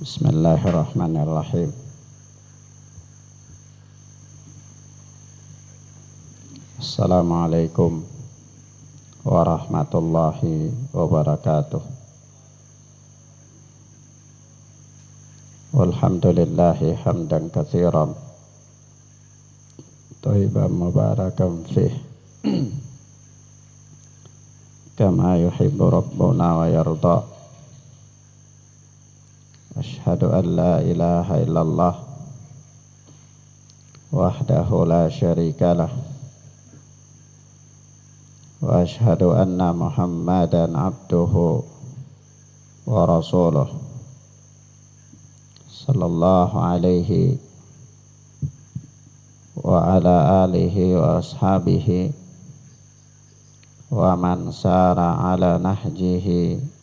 Bismillahirrahmanirrahim. Assalamualaikum warahmatullahi wabarakatuh. Walhamdulillahi hamdan katsiran thayyiban mubarakan fih kama yuhibbu rabbuna wa yarda. Asyhadu an la ilaha illallah wahdahu la syarika lah wa asyhadu anna Muhammadan abduhu wa rasuluh sallallahu alaihi wa ala alihi wa ashabihi wa man sara ala nahjihi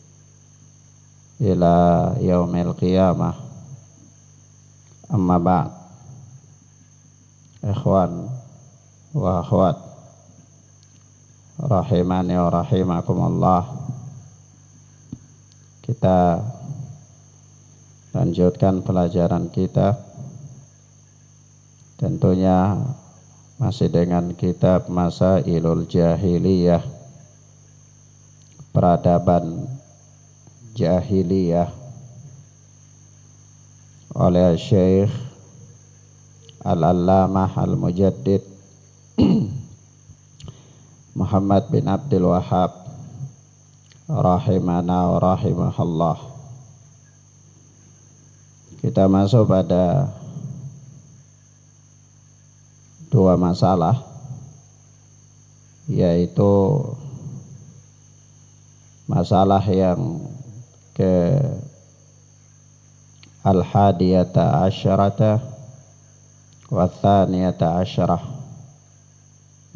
ila yaumil qiyamah. Amma ba'd. Ikhwan wa akhwat rahimani wa rahimakumullah, kita lanjutkan pelajaran kita, tentunya masih dengan kitab Masailul Jahiliyah, peradaban jahiliyah, oleh Syekh Al-Allamah Al-Mujaddid Muhammad bin Abdul Wahhab rahimana wa rahimahullah. Kita masuk pada dua masalah, yaitu masalah yang ke al-hadiyata asyarata wa thaniyata asyarah,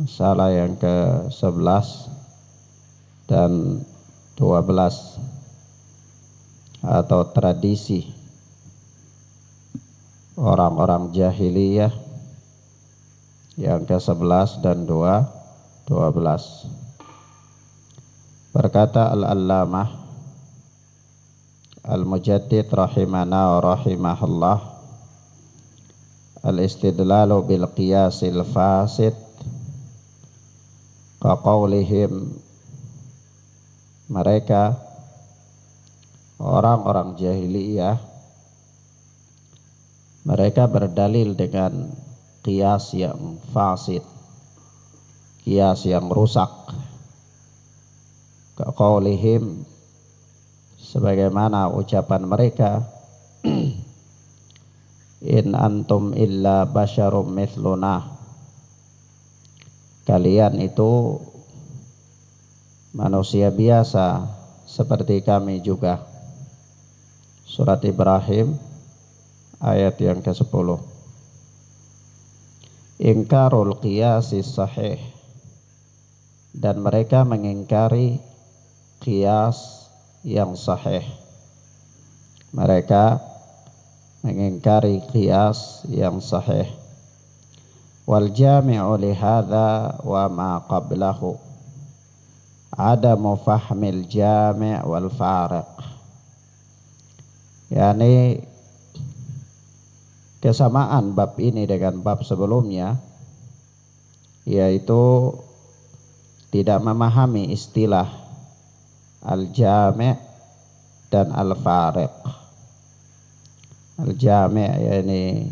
masalah yang ke-11 dan 12, atau tradisi orang-orang jahiliyah yang ke-11 dan 12. Berkata Al-Allamah Al-Mujaddid rahimana wa rahimahullah, al-istidlalu bil qiyasil fasid kaqaulihim, mereka orang-orang jahiliyah, mereka berdalil dengan qiyas yang fasid, qiyas yang rusak. Kaqaulihim, sebagaimana ucapan mereka, in antum illa basyarum mithluna, kalian itu manusia biasa seperti kami juga. Surat Ibrahim ayat yang ke-10. Ingkarul qiyasis sahih, dan mereka mengingkari qiyas yang sahih. Mereka mengingkari qiyas yang sahih. Wal jami'u li hadza wa ma qablahu adamu fahmil jami' wal fariq, yakni kesamaan bab ini dengan bab sebelumnya, yaitu tidak memahami istilah al-jami' dan al-fariq. Al-jami' yakni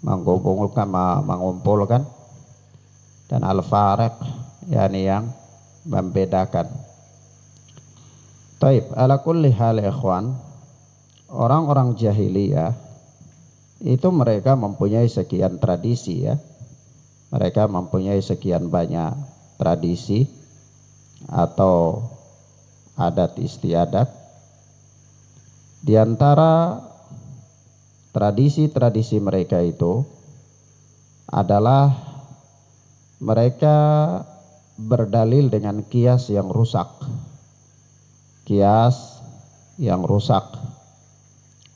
mengumpulkan, dan al-fariq yakni yang membedakan. Taib, ala kulli hal ikhwan, orang-orang jahiliyah itu mereka mempunyai sekian tradisi ya. Mereka mempunyai sekian banyak tradisi atau adat istiadat. Di antara tradisi-tradisi mereka itu adalah mereka berdalil dengan qiyas yang rusak. Qiyas yang rusak.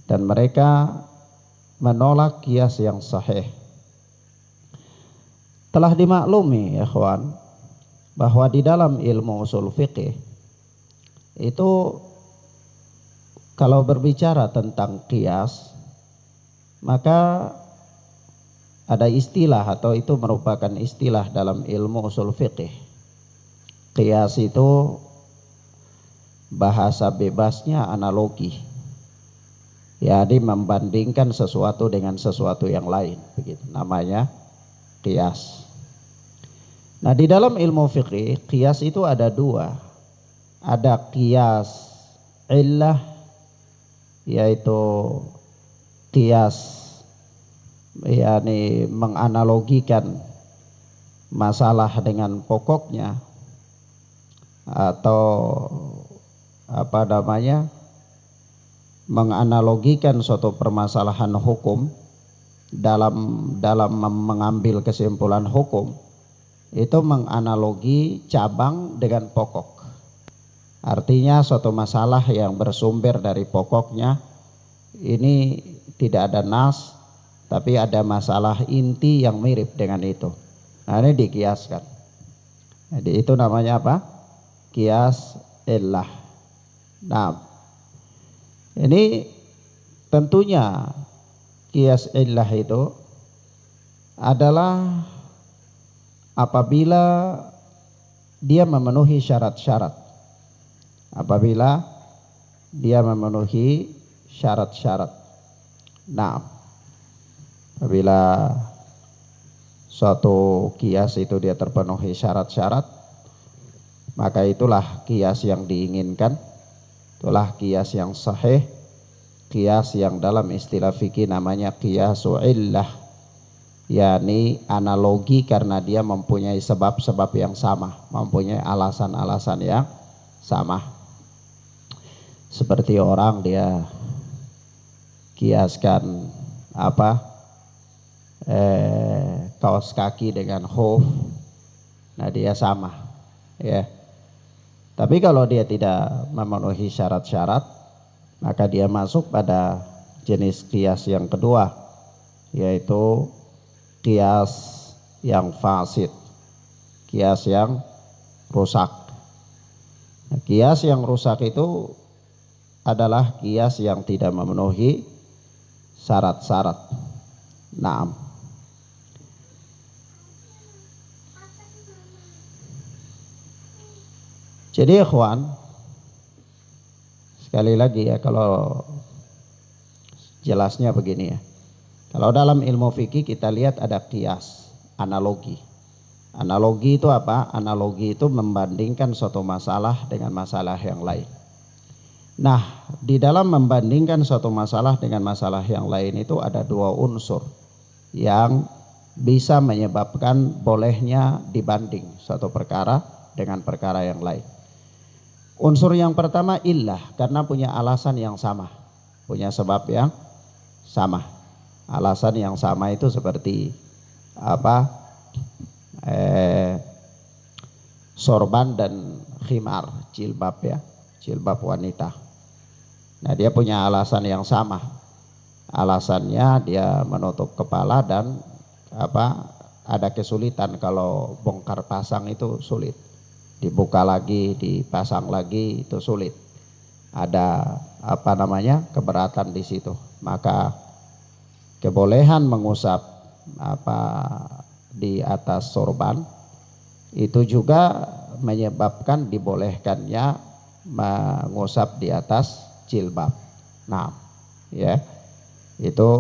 Dan mereka menolak qiyas yang sahih. Telah dimaklumi ya ikhwan, bahwa di dalam ilmu usul fiqih itu Kalau berbicara tentang qiyas, maka ada istilah atau itu merupakan istilah dalam ilmu usul fiqih. Qiyas itu bahasa bebasnya analogi. Jadi membandingkan sesuatu dengan sesuatu yang lain, begitu namanya qiyas. Nah, di dalam ilmu fikih qiyas itu ada dua. Ada qiyas illah, yaitu qiyas yakni menganalogikan masalah dengan pokoknya, atau apa namanya, menganalogikan suatu permasalahan hukum dalam mengambil kesimpulan hukum, itu menganalogi cabang dengan pokok. Artinya suatu masalah yang bersumber dari pokoknya ini tidak ada nas, tapi ada masalah inti yang mirip dengan itu. Nah, ini dikiaskan. Jadi itu namanya apa? Qiyas illah. Nah, ini tentunya qiyas illah itu adalah apabila dia memenuhi syarat-syarat. Apabila dia memenuhi syarat-syarat. Nah, apabila suatu qiyas itu dia terpenuhi syarat-syarat, maka itulah qiyas yang diinginkan. Itulah qiyas yang sahih, qiyas yang dalam istilah fikih namanya qiyasu illah, yakni analogi karena dia mempunyai sebab-sebab yang sama, mempunyai alasan-alasan yang sama. Seperti orang dia kiaskan apa, kaos kaki dengan khuf, nah dia sama, ya. Tapi kalau dia tidak memenuhi syarat-syarat, maka dia masuk pada jenis qiyas yang kedua, yaitu qiyas yang fasid, qiyas yang rusak. Nah, qiyas yang rusak itu adalah qiyas yang tidak memenuhi syarat-syarat. Naam. Jadi ikhwan, sekali lagi ya, kalau jelasnya begini ya. Kalau dalam ilmu fikih kita lihat ada qiyas, analogi. Analogi itu apa? Analogi itu membandingkan suatu masalah dengan masalah yang lain. Nah, di dalam membandingkan suatu masalah dengan masalah yang lain itu ada dua unsur yang bisa menyebabkan bolehnya dibanding suatu perkara dengan perkara yang lain. Unsur yang pertama illah, karena punya alasan yang sama, punya sebab yang sama. Alasan yang sama itu seperti apa? Sorban dan khimar, jilbab ya, jilbab wanita. Nah, dia punya alasan yang sama. Alasannya dia menutup kepala dan apa? Ada kesulitan kalau bongkar pasang itu sulit. Dibuka lagi, dipasang lagi itu sulit. Ada apa namanya? Keberatan di situ. Maka kebolehan mengusap apa di atas sorban itu juga menyebabkan dibolehkannya mengusap di atas jilbab. Nah, ya, itu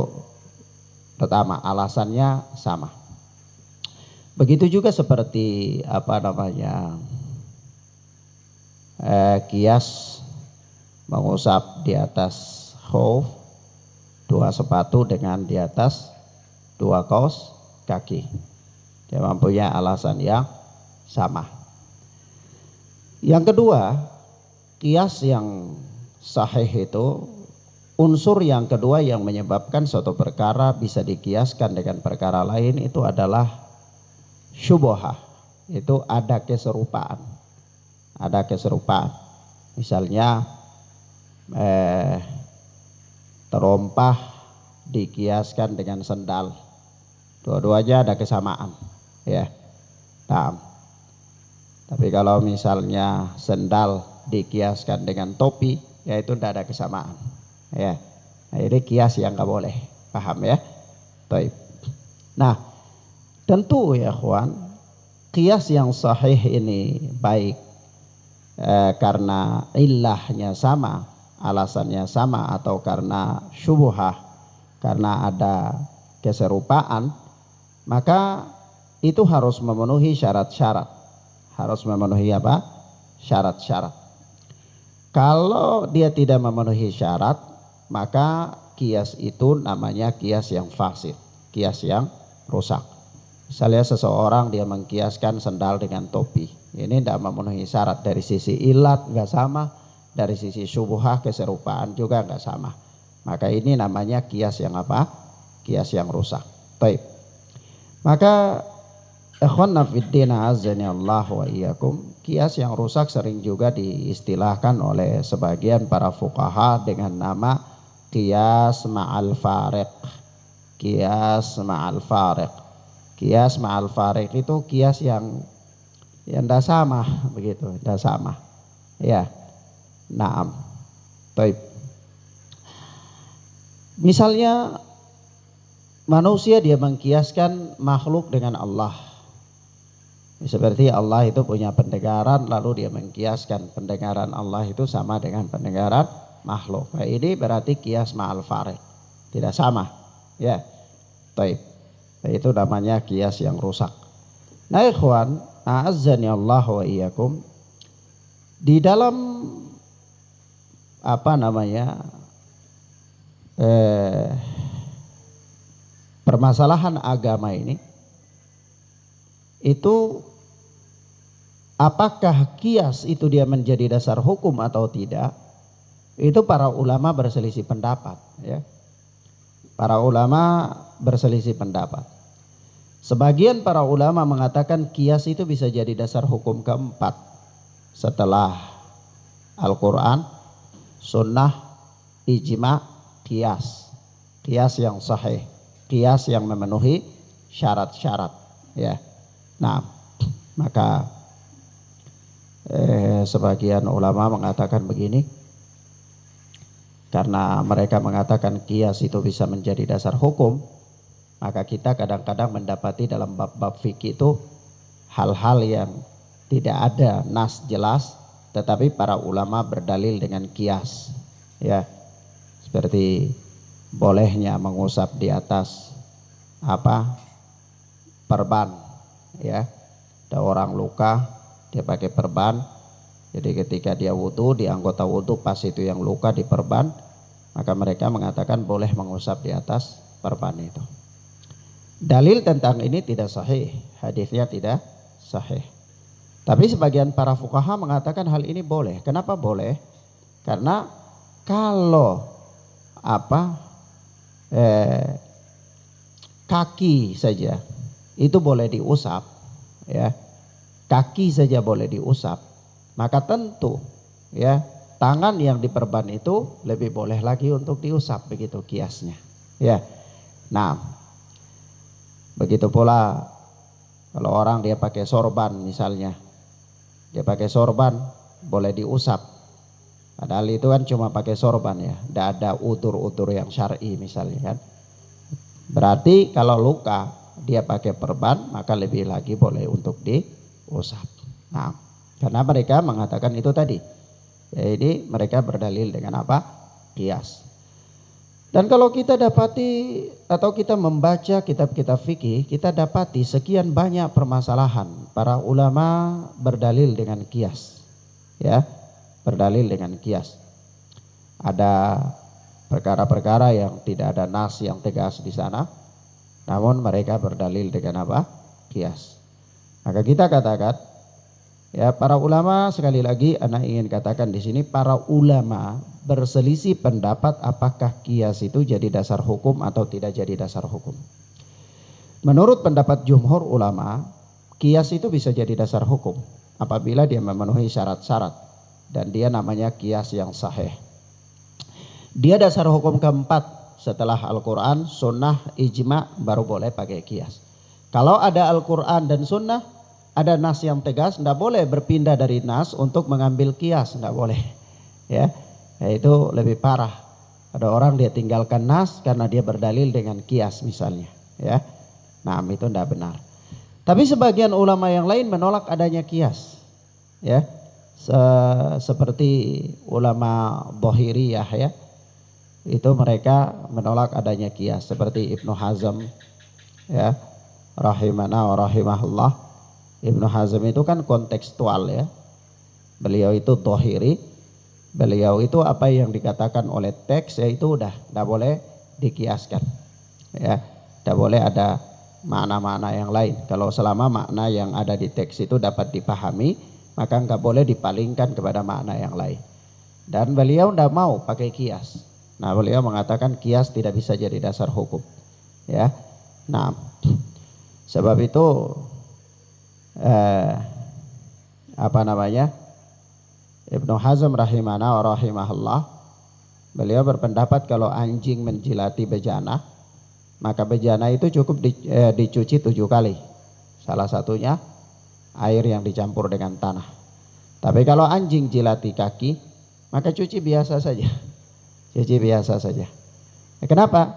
pertama, alasannya sama. Begitu juga seperti apa namanya, qiyas mengusap di atas khuf, dua sepatu dengan di atas dua kaos kaki. Dia mempunyai alasan yang sama. Yang kedua, qiyas yang sahih itu unsur yang kedua yang menyebabkan suatu perkara bisa dikiaskan dengan perkara lain itu adalah syubhah. Itu ada keserupaan. Ada keserupaan. Misalnya terompah dikiaskan dengan sendal. Dua-duanya ada kesamaan, ya. Nah, tapi kalau misalnya sendal dikiaskan dengan topi, yaitu tidak ada kesamaan. Ya, nah, ini kias yang nggak boleh, paham ya? Baik. Nah, tentu ya kawan, kias yang sahih ini baik karena ilahnya sama, alasannya sama, atau karena syubhah, karena ada keserupaan, maka itu harus memenuhi syarat-syarat. Harus memenuhi apa? Syarat-syarat. Kalau dia tidak memenuhi syarat, maka kias itu namanya kias yang fasid, kias yang rusak. Misalnya seseorang dia mengkiaskan sendal dengan topi, ini tidak memenuhi syarat. Dari sisi ilat nggak sama, dari sisi syubhah keserupaan juga nggak sama. Maka ini namanya kias yang apa? Kias yang rusak. Baik. Maka ikhwanna fiddin azani Allah wa iyyakum, kias yang rusak sering juga diistilahkan oleh sebagian para fuqaha dengan nama kias ma'al fariq. Kias ma'al fariq. Kias ma'al fariq itu kias yang tidak sama, begitu, tidak sama. Ya, naam. Baik. Misalnya manusia dia mengkiaskan makhluk dengan Allah. Seperti Allah itu punya pendengaran, lalu dia mengkiaskan pendengaran Allah itu sama dengan pendengaran makhluk. Nah, ini berarti kias ma'al fariq, tidak sama. Ya, baik. Itu namanya kias yang rusak. Nah ikhwan, a'azzani Allah wa iyyakum, di dalam permasalahan agama ini, itu apakah kias itu dia menjadi dasar hukum atau tidak, itu para ulama berselisih pendapat, ya. Para ulama berselisih pendapat. Sebagian para ulama mengatakan kias itu bisa jadi dasar hukum keempat setelah Al-Quran, Sunnah, Ijma, kias. Kias yang sahih, kias yang memenuhi syarat-syarat. Ya, nah maka sebagian ulama mengatakan begini, karena mereka mengatakan kias itu bisa menjadi dasar hukum, maka kita kadang-kadang mendapati dalam bab-bab fikih itu hal-hal yang tidak ada nas jelas, tetapi para ulama berdalil dengan kias, ya, seperti bolehnya mengusap di atas perban, ya. Ada orang luka dia pakai perban, jadi ketika dia wudu, di anggota wudu pas itu yang luka di perban, maka mereka mengatakan boleh mengusap di atas perban itu. Dalil tentang ini tidak sahih, hadisnya tidak sahih. Tapi sebagian para fuqaha mengatakan hal ini boleh. Kenapa boleh? Karena kalau kaki saja itu boleh diusap, ya, kaki saja boleh diusap, maka tentu, ya, tangan yang diperban itu lebih boleh lagi untuk diusap, begitu kiasnya, ya. Nah, begitu pula kalau orang dia pakai sorban misalnya, dia pakai sorban boleh diusap, padahal itu kan cuma pakai sorban, ya, tidak ada utur-utur yang syar'i misalnya kan. Berarti kalau luka dia pakai perban, maka lebih lagi boleh untuk diusap. Nah, karena mereka mengatakan itu tadi, jadi mereka berdalil dengan apa? Qiyas. Dan kalau kita dapati atau kita membaca kitab-kitab fikih, kita dapati sekian banyak permasalahan para ulama berdalil dengan qiyas, ya, berdalil dengan qiyas. Ada perkara-perkara yang tidak ada nas yang tegas di sana, namun mereka berdalil dengan apa? Qiyas. Maka kita katakan, ya, para ulama, sekali lagi anak ingin katakan di sini, para ulama berselisih pendapat apakah qiyas itu jadi dasar hukum atau tidak jadi dasar hukum. Menurut pendapat jumhur ulama, qiyas itu bisa jadi dasar hukum apabila dia memenuhi syarat-syarat dan dia namanya qiyas yang sahih. Dia dasar hukum keempat setelah Al-Quran, Sunnah, Ijma, baru boleh pakai qiyas. Kalau ada Al-Quran dan Sunnah, ada nas yang tegas, tidak boleh berpindah dari nas untuk mengambil qiyas, tidak boleh, ya. Itu lebih parah. Ada orang dia tinggalkan nas karena dia berdalil dengan kias misalnya, ya. Nah, itu tidak benar. Tapi sebagian ulama yang lain menolak adanya kias, ya. Seperti ulama Dhahiriyah, ya. Itu mereka menolak adanya kias, seperti Ibnu Hazm, ya. Rahimana wa rahimahullah. Ibnu Hazm itu kan kontekstual, ya. Beliau itu Dhahiri. Beliau itu apa yang dikatakan oleh teks ya itu udah tidak boleh dikiaskan, ya, tidak boleh ada makna-makna yang lain. Kalau selama makna yang ada di teks itu dapat dipahami, maka nggak boleh dipalingkan kepada makna yang lain. Dan beliau tidak mau pakai kias. Nah, beliau mengatakan kias tidak bisa jadi dasar hukum, ya. Nah, sebab itu apa namanya? Ibnu Hazm rahimana wa rahimahullah, beliau berpendapat kalau anjing menjilati bejana, maka bejana itu cukup dicuci 7 kali. Salah satunya air yang dicampur dengan tanah. Tapi kalau anjing jilati kaki, maka cuci biasa saja. Cuci biasa saja. Kenapa?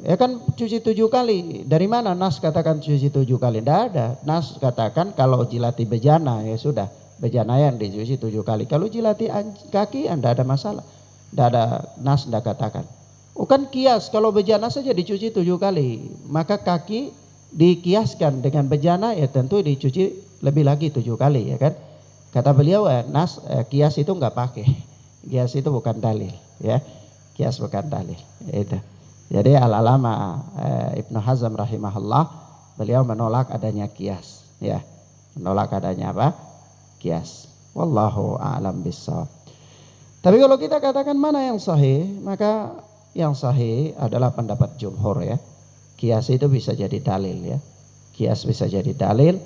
Ya kan cuci 7 kali. Dari mana nas katakan cuci 7 kali? Tidak ada. Nas katakan kalau jilati bejana ya sudah. Bejana yang dicuci 7 kali. Kalau jilati kaki anda ada masalah. Tidak ada nas tidak katakan. Bukan kias kalau bejana saja dicuci 7 kali. Maka kaki dikiaskan dengan bejana ya tentu dicuci lebih lagi 7 kali, ya kan. Kata beliau nas kias itu nggak pakai. Kias itu bukan dalil, ya. Kias bukan dalil. Itu. Jadi al-alama Ibnu Hazm rahimahullah beliau menolak adanya kias, ya. Menolak adanya apa? Kias. Wallahu a'lam bissawab. Tapi kalau kita katakan mana yang sahih, maka yang sahih adalah pendapat jumhur, ya. Kias itu bisa jadi dalil, ya. Kias bisa jadi dalil,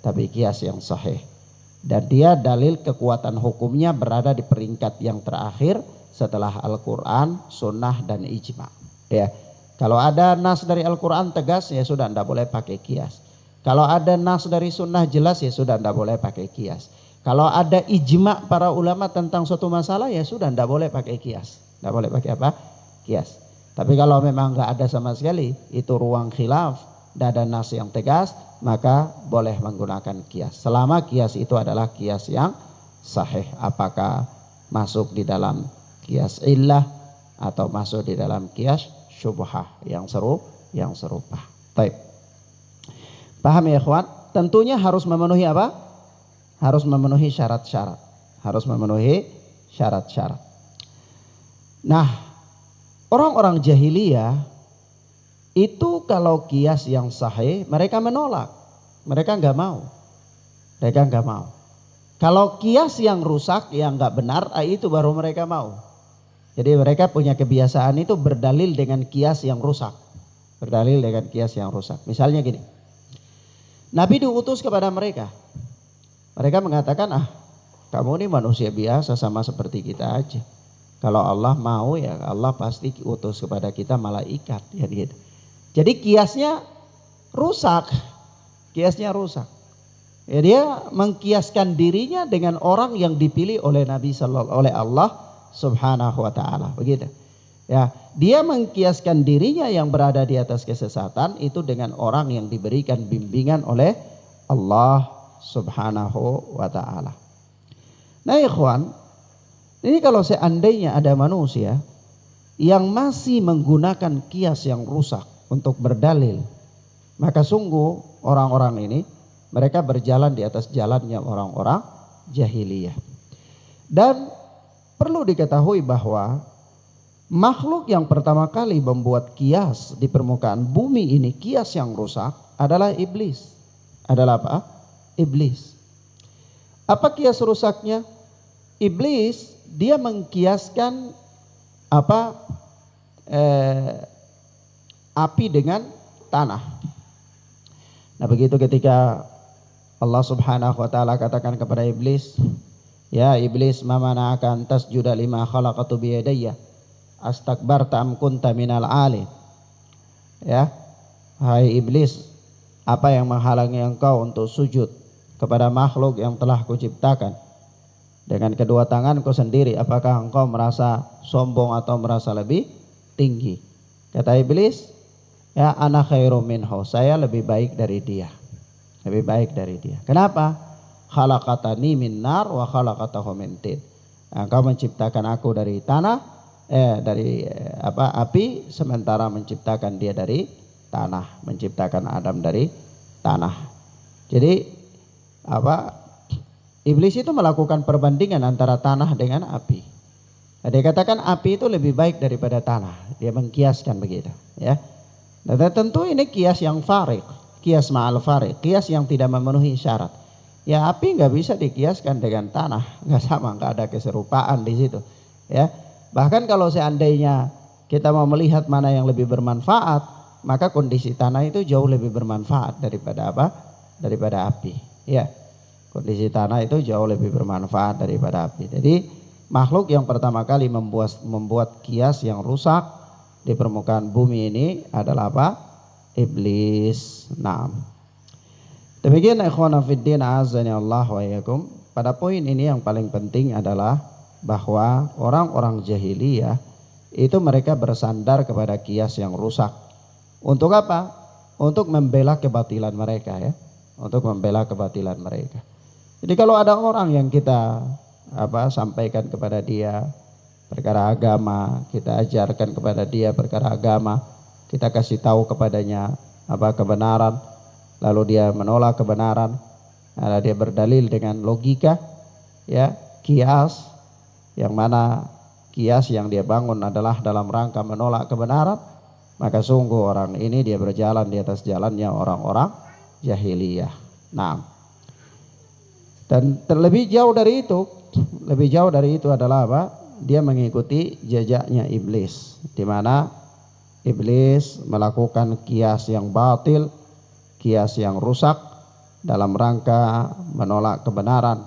tapi kias yang sahih. Dan dia dalil kekuatan hukumnya berada di peringkat yang terakhir setelah Al-Quran, Sunnah dan Ijma', ya. Kalau ada nas dari Al-Quran tegas ya sudah tidak boleh pakai kias. Kalau ada nas dari Sunnah jelas ya sudah tidak boleh pakai kias. Kalau ada ijma' para ulama tentang suatu masalah ya sudah tidak boleh pakai kias. Tidak boleh pakai apa? Kias. Tapi kalau memang nggak ada sama sekali, itu ruang khilaf, tidak ada nas yang tegas, maka boleh menggunakan kias. Selama kias itu adalah kias yang sahih. Apakah masuk di dalam kias illah atau masuk di dalam kias syubhah yang serupa. Baik. Paham ya ikhwan? Tentunya harus memenuhi apa? Harus memenuhi syarat-syarat. Harus memenuhi syarat-syarat. Nah, orang-orang jahiliyah itu kalau kias yang sahih mereka menolak. Mereka nggak mau. Mereka nggak mau. Kalau kias yang rusak, yang nggak benar, itu baru mereka mau. Jadi mereka punya kebiasaan itu berdalil dengan kias yang rusak. Berdalil dengan kias yang rusak. Misalnya gini. Nabi diutus kepada mereka. Mereka mengatakan, kamu ini manusia biasa sama seperti kita aja. Kalau Allah mau ya Allah pasti utus kepada kita malaikat. Ya gitu. Jadi kiasnya rusak. Kiasnya rusak. Ya, dia mengkiaskan dirinya dengan orang yang dipilih oleh oleh Allah Subhanahu wa ta'ala. Begitu. Ya, dia mengkiaskan dirinya yang berada di atas kesesatan itu dengan orang yang diberikan bimbingan oleh Allah Subhanahu wa ta'ala. Nah ikhwan, ini kalau seandainya ada manusia yang masih menggunakan kias yang rusak untuk berdalil, maka sungguh orang-orang ini mereka berjalan di atas jalannya orang-orang jahiliyah. Dan perlu diketahui bahwa makhluk yang pertama kali membuat kias di permukaan bumi ini, kias yang rusak adalah iblis. Adalah apa? Iblis. Apa kias rusaknya? Iblis dia mengkiaskan apa? Api dengan tanah. Nah begitu ketika Allah Subhanahu wa ta'ala katakan kepada iblis, ya iblis ma mana'aka an tasjuda lima khalaqatu biyadayya astakbarta am kunta minal alin. Ya, hai iblis, apa yang menghalangi engkau untuk sujud kepada makhluk yang telah kuciptakan? Dengan kedua tanganku sendiri, apakah engkau merasa sombong atau merasa lebih tinggi? Kata iblis, ya ana khairum minhu, saya lebih baik dari dia. Lebih baik dari dia. Kenapa? Khalaqatani min nar wa khalaqatahu min tin. Engkau menciptakan aku dari tanah, api, sementara menciptakan dia dari tanah, menciptakan Adam dari tanah. Jadi iblis itu melakukan perbandingan antara tanah dengan api. Dia katakan api itu lebih baik daripada tanah. Dia mengkiaskan begitu, ya. Dan tentu ini kias yang farik, kias ma'al farik, kias yang tidak memenuhi syarat. Ya api nggak bisa dikiaskan dengan tanah, nggak sama, nggak ada keserupaan di situ, ya. Bahkan kalau seandainya kita mau melihat mana yang lebih bermanfaat, maka kondisi tanah itu jauh lebih bermanfaat daripada daripada api, ya. Kondisi tanah itu jauh lebih bermanfaat daripada api. Jadi makhluk yang pertama kali membuat kias yang rusak di permukaan bumi ini adalah apa? Iblis. Nah, demikian ikhwana fiddin azani Allah wa iyyakum. Pada poin ini yang paling penting adalah bahwa orang-orang jahiliyah itu mereka bersandar kepada kias yang rusak. Untuk apa? Untuk membela kebatilan mereka, ya. Untuk membela kebatilan mereka. Jadi kalau ada orang yang kita sampaikan kepada dia perkara agama, kita ajarkan kepada dia perkara agama, kita kasih tahu kepadanya kebenaran, lalu dia menolak kebenaran, lalu dia berdalil dengan logika, ya, kias, yang mana kias yang dia bangun adalah dalam rangka menolak kebenaran, maka sungguh orang ini dia berjalan di atas jalannya orang-orang jahiliyah. Nah, dan terlebih jauh dari itu adalah apa? Dia mengikuti jejaknya iblis, di mana iblis melakukan kias yang batil, kias yang rusak dalam rangka menolak kebenaran,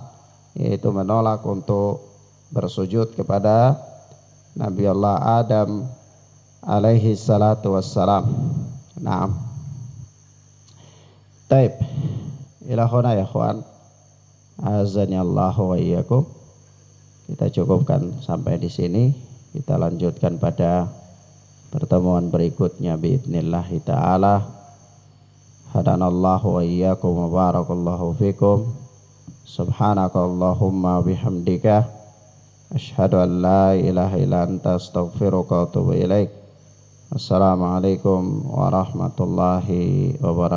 yaitu menolak untuk bersujud kepada Nabi Allah Adam alaihi salatu wassalam. Naam. Taib. Ilahuna ya ikhwan. Azani Allah wa iyyakum. Kita cukupkan sampai di sini. Kita lanjutkan pada pertemuan berikutnya biidznillah taala. Hadanallahu wa iyyakum wa barakallahu fikum. Subhanakallahumma bihamdika asyhadu an la ilaha illa anta astaghfiruka wa atubu ilaik. Assalamualaikum warahmatullahi wabarakatuh.